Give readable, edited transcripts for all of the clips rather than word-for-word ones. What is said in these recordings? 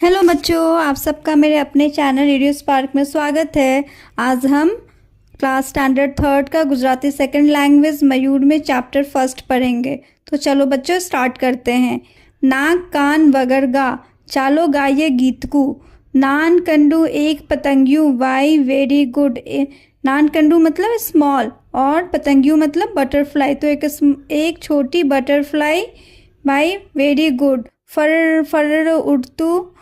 Hello बच्चों, आप सबका मेरे अपने चैनल रेडियो स्पार्क में स्वागत है। आज हम क्लास स्टैंडर्ड थर्ड का गुजराती सेकंड लैंग्वेज मयूर में चैप्टर फर्स्ट पढ़ेंगे। तो चलो बच्चों स्टार्ट करते हैं। नाक कान वगर गा, चालो गाइए गीत को। नान कंडू एक पतंगियू, वाई वेरी गुड। नान कंडू मतलब स्मॉल और पतंगियू मतलब बटरफ्लाई। तो एक छोटी बटरफ्लाई, वाई वेरी गुड। फर फर उड़तू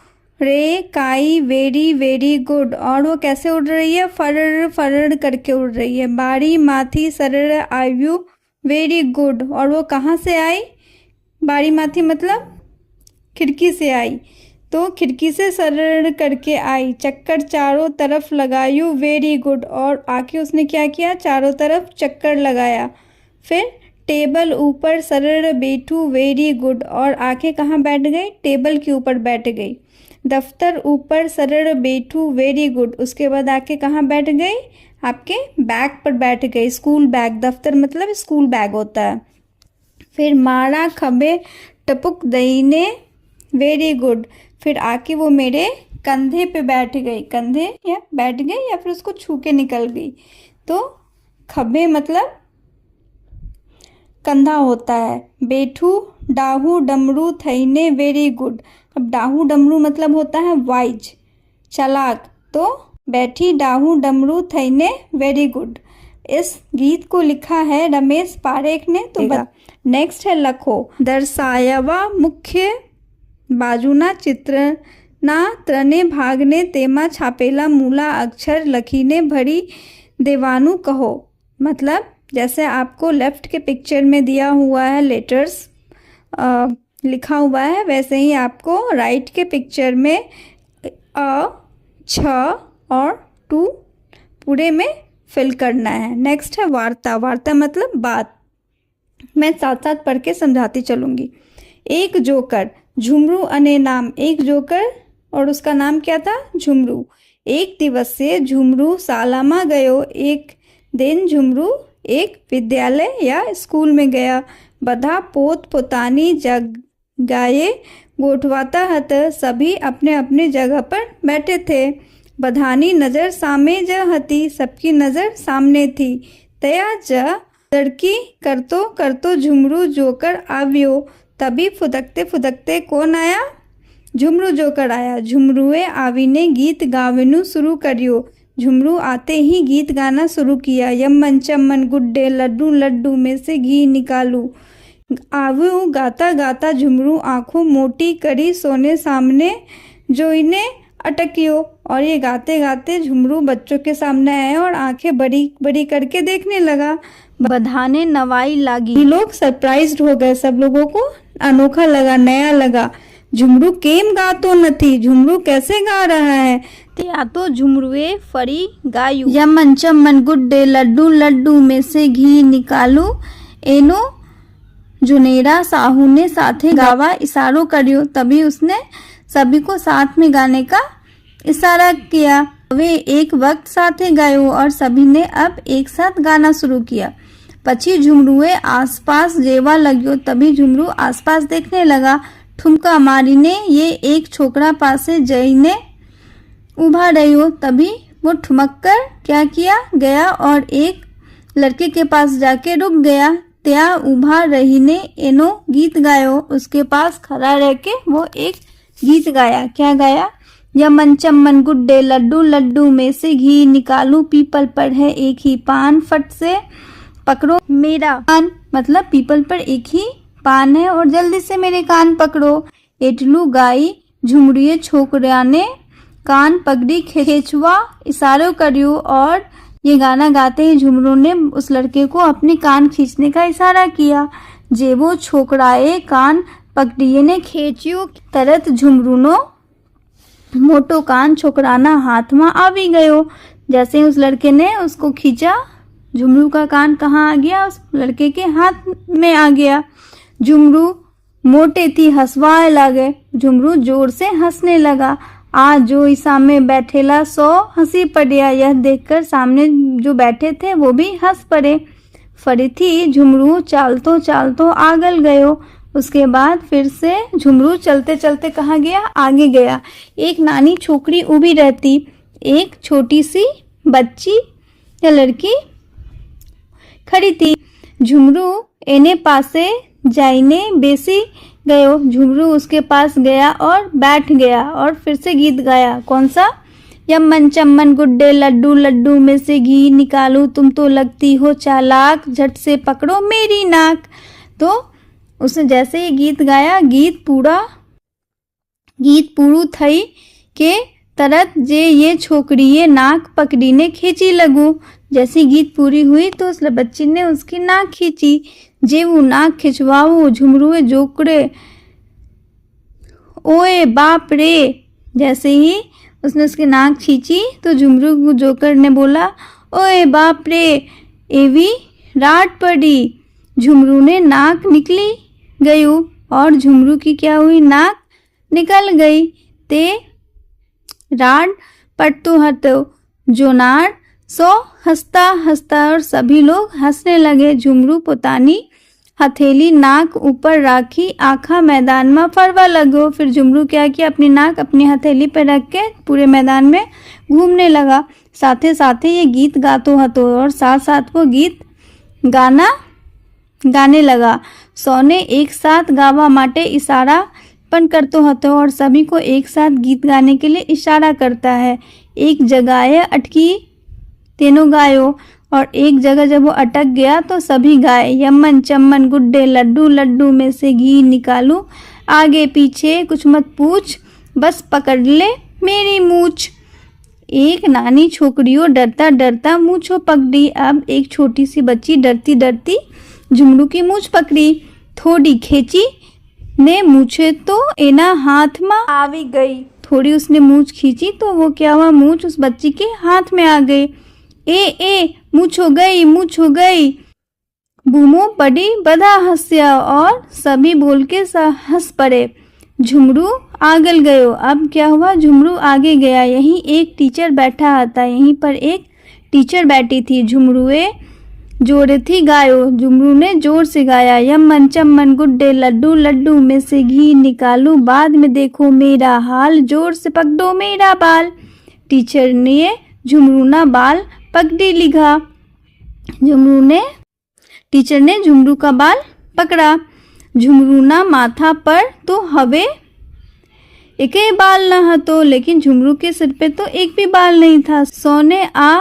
रे काई वेरी वेरी गुड। और वो कैसे उड़ रही है? फर फर करके उड़ रही है। बारी माथी सरर आयु वेरी गुड। और वो कहाँ से आई? बारी माथी मतलब खिड़की से आई, तो खिड़की से सरर करके आई। चक्कर चारों तरफ लगायू वेरी गुड। और आके उसने क्या किया? चारों तरफ चक्कर लगाया। फिर टेबल ऊपर सरर बैठू वेरी गुड। और आके कहाँ बैठ गई? टेबल के ऊपर बैठ गई। दफ्तर ऊपर सरर बैठू वेरी गुड। उसके बाद आके कहाँ बैठ गई? आपके बैग पर बैठ गई। स्कूल बैग, दफ्तर मतलब स्कूल बैग होता है। फिर मारा खबे टपुक दईने वेरी गुड। फिर आके वो मेरे कंधे पे बैठ गई। कंधे या बैठ गई या फिर उसको छू के निकल गई। तो खबे मतलब कंधा होता है। बैठू डाहू डमरू थईने वेरी गुड। अब डाहू डमरू मतलब होता है वाइज, चालाक। तो बैठी डाहू डमरू थईने वेरी गुड। इस गीत को लिखा है रमेश पारेख ने। तो नेक्स्ट है लखो। दर्शायवा मुख्य बाजूना चित्र ना त्रने भागने तेमा छापेला मूला अक्षर लखीने भरी देवानु कहो। मतलब जैसे आपको लेफ्ट के पिक्चर में दिया हुआ है लेटर्स लिखा हुआ है, वैसे ही आपको राइट के पिक्चर में अ, छ और टू पूरे में फिल करना है। नेक्स्ट है वार्ता। वार्ता मतलब बात। मैं साथ साथ पढ़ के समझाती चलूँगी। एक जोकर, झुमरू अने नाम। एक जोकर और उसका नाम क्या था? झुमरू। एक दिवस से झुमरू शालामा गयो। एक दिन झुमरू एक विद्यालय या स्कूल में गया। बधा पोत पोतानी जगह गोठवाता हत। सभी अपने अपने जगह पर बैठे थे। बधानी नज़र सामे ज हती। सबकी नज़र सामने थी। तया ज लड़की करतो करतो झुमरू जोकर आव्यो। तभी फुदकते फुदकते कौन आया? झुमरू जोकर आया। झुमरूए आवीने गीत गावेनु शुरू करियो। झुमरू आते ही गीत गाना शुरू किया। यमन चमन गुड्डे लड्डू लड्डू में से घी निकालू। आवू गाता गाता झुमरू आंखों मोटी करी सोने सामने जो इन्हें अटकियो। और ये गाते गाते झुमरू बच्चों के सामने आया और आंखें बड़ी बड़ी करके देखने लगा। बधाने नवाई लागी। लोग सरप्राइज्ड हो गए। सब लोगों को अनोखा लगा, नया लगा। झुमरू केम गातो नथी। झुमरू कैसे गा रहा है? या तो झुमरुए फरी गायू। यमन चमन गुड्डे लड्डू लड्डू में से घी निकालू। एनो जुनेरा साहू ने साथे गावा इशारो करियो। तभी उसने सभी को साथ में गाने का इशारा किया। वे एक वक्त साथे गायो और सभी ने अब एक साथ गाना शुरू किया। पछी झुमरुए आसपास जेवा लगियो। तभी झुमरू आसपास देखने लगा। ठुमका मारी ने ये एक छोकरा पासे जईने उभा रहियो। तभी वो ठुमक कर क्या किया? गया और एक लड़के के पास जाके रुक गया। त्या उभा रही ने एनो गीत गायो। उसके पास खड़ा रह के वो एक गीत गाया। क्या गाया? यमन चमन गुड्डे लड्डू लड्डू में से घी निकालू। पीपल पर है एक ही पान, फट से पकड़ो मेरा कान। मतलब पीपल पर एक ही पान है और जल्दी से मेरे कान पकड़ो। एटलू गाई झुमरिए छोकरा ने कान पकड़ी खेचवा इशारों करियो। और ये गाना गाते ही झुमरू ने उस लड़के को अपने कान खींचने का इशारा किया। जेवो छोकराए कान पकड़िए ने खेचियो तरत झुमरू नो मोटो कान छोकराना हाथ में आवी गयो। जैसे उस लड़के ने उसको खींचा, झुमरू का कान कहाँ आ गया? उस लड़के के हाथ में आ गया। झुमरू मोटे थी हंसवाए लगे। झुमरू जोर से हंसने लगा। आज जो सामने बैठेला सो हंसी पड़िया। यह देखकर सामने जो बैठे थे वो भी हंस पड़े। फरी थी झुमरू चालतो चालतो आगल गयो। उसके बाद फिर से झुमरू चलते चलते कहाँ गया, आगे गया। एक नानी छोकरी ऊभी रहती, एक छोटी सी बच्ची या लड़की खड़ी थी। झुमरू एने पासे जाइने बेसी गयो। झुमरू उसके पास गया और बैठ गया और फिर से गीत गाया। कौन सा? यमन चम्मन गुड्डे लड्डू, लड्डू में से घी निकालूं, तुम तो लगती हो चालाक, झट से पकड़ो मेरी नाक। तो उसने जैसे ही गीत गाया, गीत पूरू थई के तरत जे ये छोकरीए नाक पकड़ीने खींची लगू। जैसी गीत पूरी हुई तो उस बच्ची ने उसकी नाक खींची। जे वो नाक खिंचवाऊ झुमरूए जोकड़े, ओए बाप रे। जैसे ही उसने उसकी नाक खींची तो झुमरू जोकर ने बोला, ओए बाप रे, एवी रात पड़ी। झुमरू ने नाक निकली गई और झुमरू की क्या हुई, नाक निकल गई। ते राड पटतो हतो जोनार सो हंसता हंसता, और सभी लोग हंसने लगे। झुमरू पोतानी हथेली नाक ऊपर राखी, आखा मैदान में फरवा लगो। फिर झुमरू क्या किया, अपनी नाक अपनी हथेली पर रख के पूरे मैदान में घूमने लगा। साथे साथे ये गीत गातो हतो और साथ साथ वो गीत गाने लगा। सौने एक साथ गावा माटे इशारा पण करतो हतो और सभी को एक साथ गीत गाने के लिए इशारा करता है। एक जगह अटकी तीनों गायो और एक जगह जब वो अटक गया तो सभी गाए। यमन चम्मन गुड्डे लड्डू, लड्डू में से घी निकालूं, आगे पीछे कुछ मत पूछ, बस पकड़ ले मेरी मूछ। एक नानी छोकरियों डरता डरता मूछो पकड़ी। अब एक छोटी सी बच्ची डरती डरती झुमरू की मूछ पकड़ी। थोड़ी खींची ने मूछे तो एना हाथ में आवी गई। थोड़ी उसने मूछ खींची तो वो क्या हुआ, मूछ उस बच्ची के हाथ में आ गई। ए मूछ हो गई। बूमो पड़ी, बधा हंसिया और सभी बोल के हंस पड़े। झुमरू आगल गयो। अब क्या हुआ, झुमरू आगे गया। यहीं एक टीचर बैठा था, यहीं पर एक टीचर बैठी थी। झुमरूए जोरे थी गायो। झुमरू ने जोर से गाया, यमन चम्मन गुड्डे लड्डू, लड्डू में से घी निकालूं, बाद में देखो मेरा हाल, जोर से पकड़ो मेरा बाल। टीचर ने झुमरू ना बाल पकड़ी लिखा। टीचर ने झुमरू का बाल पकड़ा। झुमरू ना माथा पर तो हवे एक ही बाल न हतो, लेकिन झुमरू के सिर पे तो एक भी बाल नहीं था। सोने आ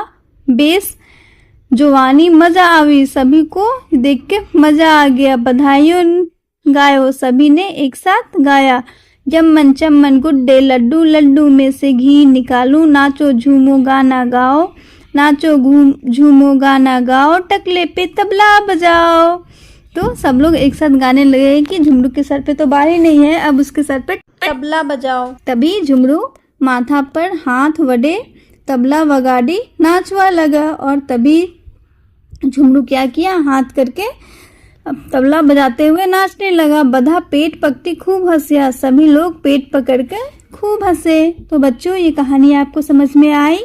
बेस जवानी मजा आवी। सभी को देख के मजा आ गया। बधाइयों गायो। सभी ने एक साथ गाया, यमन चम्मन गुड्डे लड्डू, लड्डू में से घी निकालूं, नाचो झूमो गाना गाओ, नाचो झूमो गाना गाओ, टकले पे तबला बजाओ। तो सब लोग एक साथ गाने लगे कि झुमरू के सर पे तो बाल ही नहीं है, अब उसके सर पे तबला बजाओ। तभी झुमरू माथा पर हाथ वडे तबला वगाड़ी नाचवा लगा। और तभी झुमरू क्या किया, हाथ करके अब तबला बजाते हुए नाचने लगा। बधा पेट पकड़ी खूब हंसिया। सभी लोग पेट पकड़ कर खूब हंसे। तो बच्चों, ये कहानी आपको समझ में आई।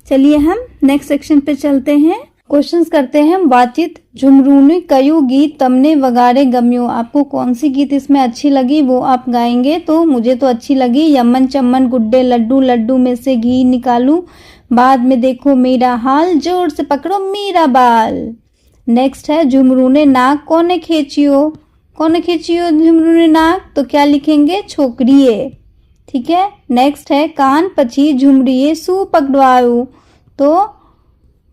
चलिए हम नेक्स्ट सेक्शन पे चलते हैं। क्वेश्चंस करते हैं। वाचित झुमरू ने कयू गीत तमने वगाड़े गम्यो। आपको कौन सी गीत इसमें अच्छी लगी वो आप गाएंगे। तो मुझे तो अच्छी लगी यमन चम्मन गुड्डे लड्डू, लड्डू में से घी निकालूं, बाद में देखो मेरा हाल, जोर से पकड़ो मेरा बाल। नेक्स्ट है झुमरू ने नाक कोने खींचियो। कोने खींचियो झुमरू ने नाक, तो क्या लिखेंगे, छोकरिए। ठीक है। नेक्स्ट है कान पची झुमरिए सू पकड़वायू। तो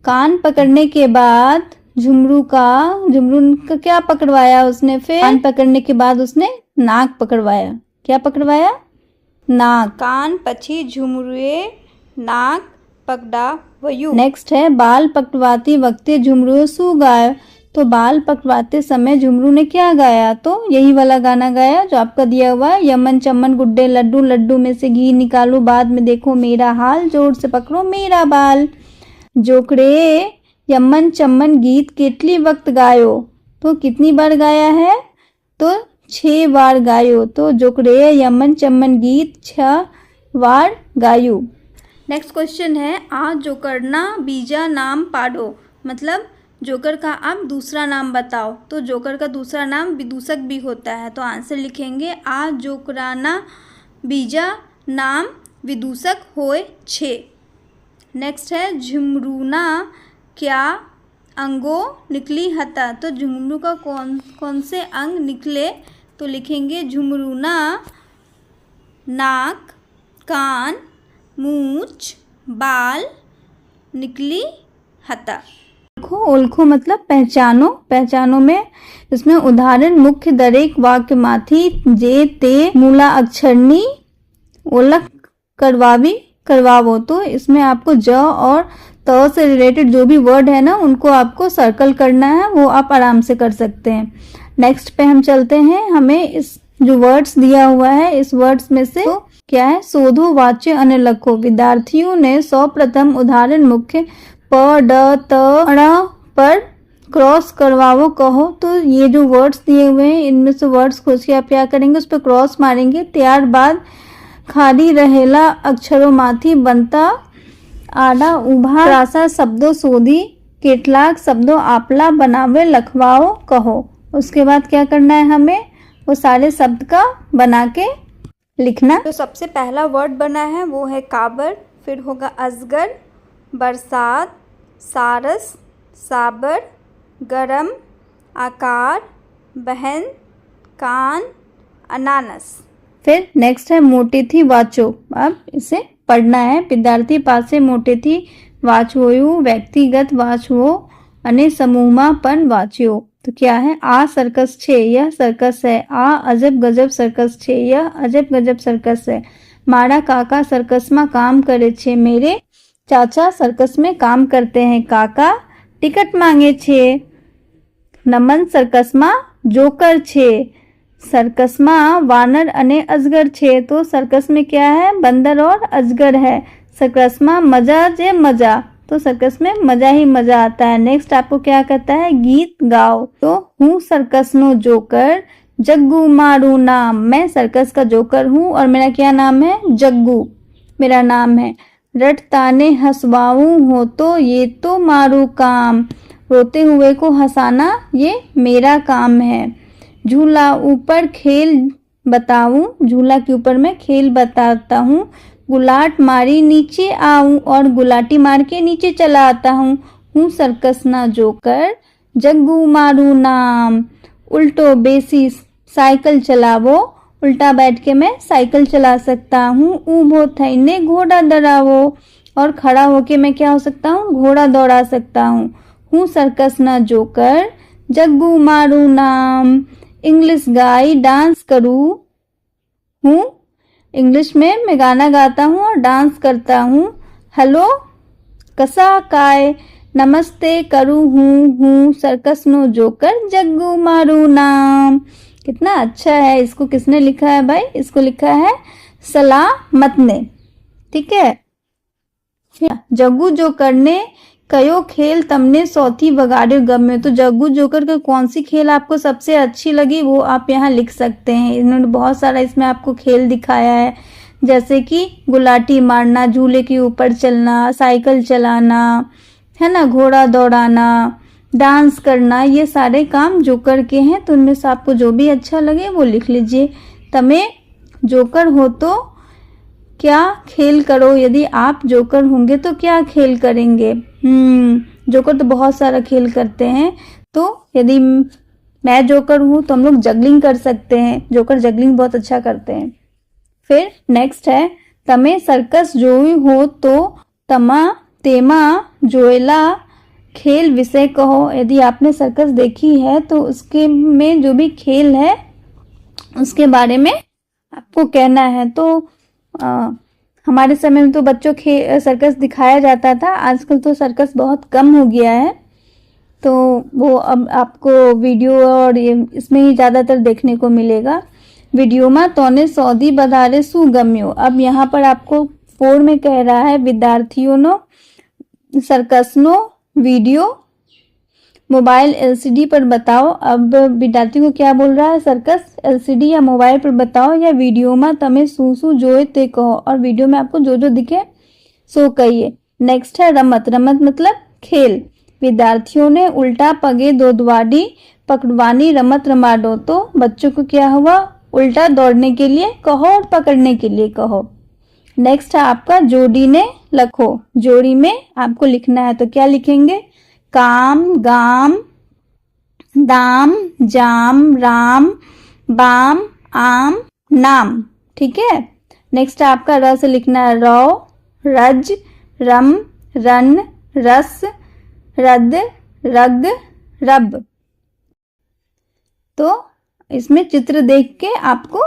कान पकड़ने के बाद झुमरू का क्या पकड़वाया उसने, फिर कान पकड़ने के बाद उसने नाक पकड़वाया। क्या पकड़वाया, नाक। कान पची झुमरुए नाक पकड़ा वयू। नेक्स्ट है बाल पकड़वाती वक्ते झुमरू सू गाया। तो बाल पकड़वाते समय झुमरू ने क्या गाया, तो यही वाला गाना गाया जो आपका दिया हुआ है, यमन चम्मन गुड्डे लड्डू, लड्डू में से घी निकालू, बाद में देखो मेरा हाल, जोर से पकड़ो मेरा बाल। जोकड़े यमन चम्मन गीत कितनी वक्त गायो। तो कितनी बार गाया है, तो 6 बार गायो। तो जोकड़े यमन चम्मन गीत 6 बार गायू। नेक्स्ट क्वेश्चन है, आज जोकड़ना बीजा नाम पाडो। मतलब जोकर का आप दूसरा नाम बताओ। तो जोकर का दूसरा नाम विदूषक भी होता है। तो आंसर लिखेंगे आ जोकराना बीजा नाम विदूषक होय छे। नेक्स्ट है झुमरूना क्या अंगो निकली हता। तो झुमरू का कौन से अंग निकले। तो लिखेंगे झुमरूना नाक, कान, मूंछ, बाल निकली हता। ओळखो मतलब पहचानो। पहचानो में इसमें उदाहरण मुख्य दरेक वाक्य माथी जे ते मूला अक्षरनी ओळख करवावो। तो इसमें आपको ज और त से रिलेटेड जो भी वर्ड है ना उनको आपको सर्कल करना है, वो आप आराम से कर सकते हैं। नेक्स्ट पे हम चलते हैं। हमें इस जो वर्ड्स दिया हुआ है इस वर्ड्स में से तो क्या है, शोधो वाच्य अन्य लिखो। विद्यार्थियों ने सर्वप्रथम उदाहरण मुख्य प ड त ण पर क्रॉस करवाओ कहो। तो ये जो वर्ड्स दिए हुए हैं इनमें से वर्ड्स खोज के आप क्या करेंगे, उस पर क्रॉस मारेंगे। त्यार बाद खाली रहेला अक्षरों माथी बनता आड़ा उभा प्रासा शब्दों शोधी केटलाक शब्दों आपला बनावे लखवाओ कहो। उसके बाद क्या करना है, हमें वो सारे शब्द का बना के लिखना। तो सबसे पहला वर्ड बना है वो है काबर, फिर होगा अजगर, बरसात, सारस, साबर, गरम, आकार, बहन, कान, अनानस। फिर नेक्स्ट है मोटी थी वाचो। अब इसे पढ़ना है। विद्यार्थी पासे मोटे थी वाचवोयु व्यक्तिगत वाचवो अने समूहमा पण वाच्यो। तो क्या है, आ सर्कस छे यह सर्कस है। आ अजब गजब सर्कस छे यह अजब गजब सर्कस है। मारा काका सर्कस में काम करे छे मेरे चाचा सर्कस में काम करते हैं। काका टिकट मांगे छे। नमन सर्कस में जोकर छे। सर्कस में वानर अने अजगर छे। तो सर्कस में क्या है, बंदर और अजगर है। सर्कस में मजा जे मजा, तो सर्कस में मजा ही मजा आता है। नेक्स्ट आपको क्या कहता है, गीत गाओ। तो हूँ सर्कस नो जोकर जग्गू मारू नाम। मैं सर्कस का जोकर हूँ और मेरा क्या नाम है, जग्गू मेरा नाम है। रट ताने हंसवाऊं हो तो ये तो मारू काम। रोते हुए को हंसाना ये मेरा काम है। झूला ऊपर खेल बताऊं, झूला के ऊपर मैं खेल बताता हूँ। गुलाट मारी नीचे आऊं और गुलाटी मार के नीचे चला आता हूँ। हूँ सर्कस ना जोकर जग्गू मारू नाम। उल्टो बेसी साइकिल चलावो, उल्टा बैठ के मैं साइकिल चला सकता हूँ। ऊभो थईने घोड़ा दौड़ावो, और खड़ा होके मैं क्या हो सकता हूँ, घोड़ा दौड़ा सकता हूँ। हूँ सर्कस ना जोकर जग्गू मारू नाम। इंग्लिश गाई डांस करूँ हूँ, इंग्लिश में मैं गाना गाता हूँ और डांस करता हूँ। हेलो कसा काय नमस्ते करूँ हूँ सर्कस नो जोकर जग्गू मारू नाम। कितना अच्छा है। इसको किसने लिखा है भाई, इसको लिखा है सलामत ने। ठीक है। जग्गू जोकर ने कयो खेल तमने सौथी बगाड़ो गम्यो। तो जग्गू जोकर का कौन सी खेल आपको सबसे अच्छी लगी वो आप यहाँ लिख सकते हैं। इन्होंने बहुत सारा इसमें आपको खेल दिखाया है, जैसे कि गुलाटी मारना, झूले के ऊपर चलना, साइकिल चलाना, है ना, घोड़ा दौड़ाना, डांस करना, ये सारे काम जोकर के हैं। तो उनमें से आपको जो भी अच्छा लगे वो लिख लीजिए। तमे जोकर हो तो क्या खेल करो। यदि आप जोकर होंगे तो क्या खेल करेंगे। जोकर तो बहुत सारा खेल करते हैं। तो यदि मैं जोकर हूँ तो हम लोग जगलिंग कर सकते हैं। जोकर जगलिंग बहुत अच्छा करते हैं। फिर नेक्स्ट है तमे सर्कस जोई हो तो तमा तेमा जोएला खेल विषय कहो। यदि आपने सर्कस देखी है तो उसके में जो भी खेल है उसके बारे में आपको कहना है। तो हमारे समय में तो बच्चों सर्कस दिखाया जाता था, आजकल तो सर्कस बहुत कम हो गया है। तो वो अब आपको वीडियो और इसमें ही ज़्यादातर देखने को मिलेगा। वीडियो में तोने सौदी बधारे सु गम्यो। अब यहाँ पर आपको 4 में कह रहा है विद्यार्थियों no circus no video mobile LCD पर बताओ। अब विद्यार्थी को क्या बोल रहा है, सर्कस एलसीडी या मोबाइल पर बताओ या वीडियो में तमे सू जोए ते कहो। और वीडियो में आपको जो जो दिखे सो कहिए। नेक्स्ट है रमत। रमत मतलब खेल। विद्यार्थियों ने उल्टा पगे दौड़वाडी पकड़वानी रमत रमाडो। तो बच्चों को क्या हुआ, उल्टा दौड़ने के लिए कहो और पकड़ने के लिए कहो। नेक्स्ट है आपका जोड़ी ने लखो। जोड़ी में आपको लिखना है तो क्या लिखेंगे, काम गाम दाम जाम राम बाम आम नाम। ठीक है। नेक्स्ट आपका र से लिखना है रौ रज रम रन रस रद रग रब। तो इसमें चित्र देख के आपको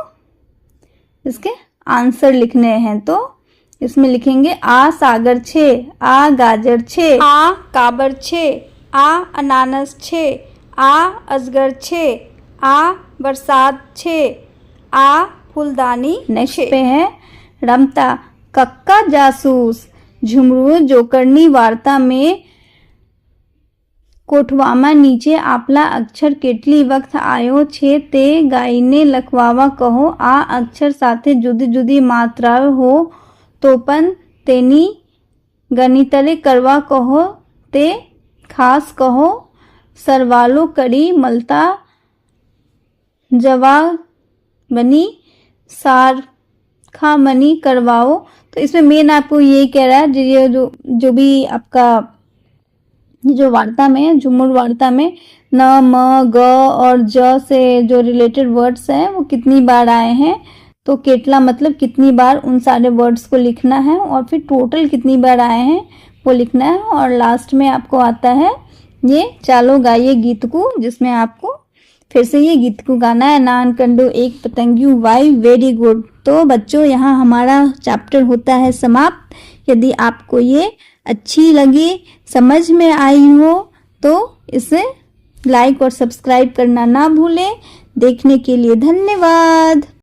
इसके आंसर लिखने हैं। तो इसमें लिखेंगे आ सागर छे, आ गाजर छे, आ काबर छे, आ अनानस छे, आ अजगर छे, आ बरसात छे, आ फूलदानी। नेक्स्ट पे है रमता कक्का जासूस। झुमरू जोकरनी वार्ता में कोठवामा नीचे आपला अक्षर કેટલી વખત આવ્યો છે તે ગાઈને લખવાવા કહો। આ અક્ષર સાથે જુદી જુદી માત્રાઓ હો તો પણ તેની ગણતરી કરવા કહો। તે ખાસ કહો। સરવાળો કરી મળતા જવાબની सारखामनी करवाओ। तो इसमें मेन आपको यही कह रहा है, ये जो भी आपका जो वार्ता में, झूमर वार्ता में न म ग और ज से जो रिलेटेड वर्ड्स हैं वो कितनी बार आए हैं। तो केटला मतलब कितनी बार उन सारे वर्ड्स को लिखना है और फिर टोटल कितनी बार आए हैं वो लिखना है। और लास्ट में आपको आता है ये चालो गाइए गीत को, जिसमें आपको फिर से ये गीत को गाना है। नान कंडो एक पतंगियों वाई वेरी गुड। तो बच्चों यहाँ हमारा चैप्टर होता है समाप्त। यदि आपको ये अच्छी लगी, समझ में आई हो तो इसे लाइक और सब्सक्राइब करना ना भूलें। देखने के लिए धन्यवाद।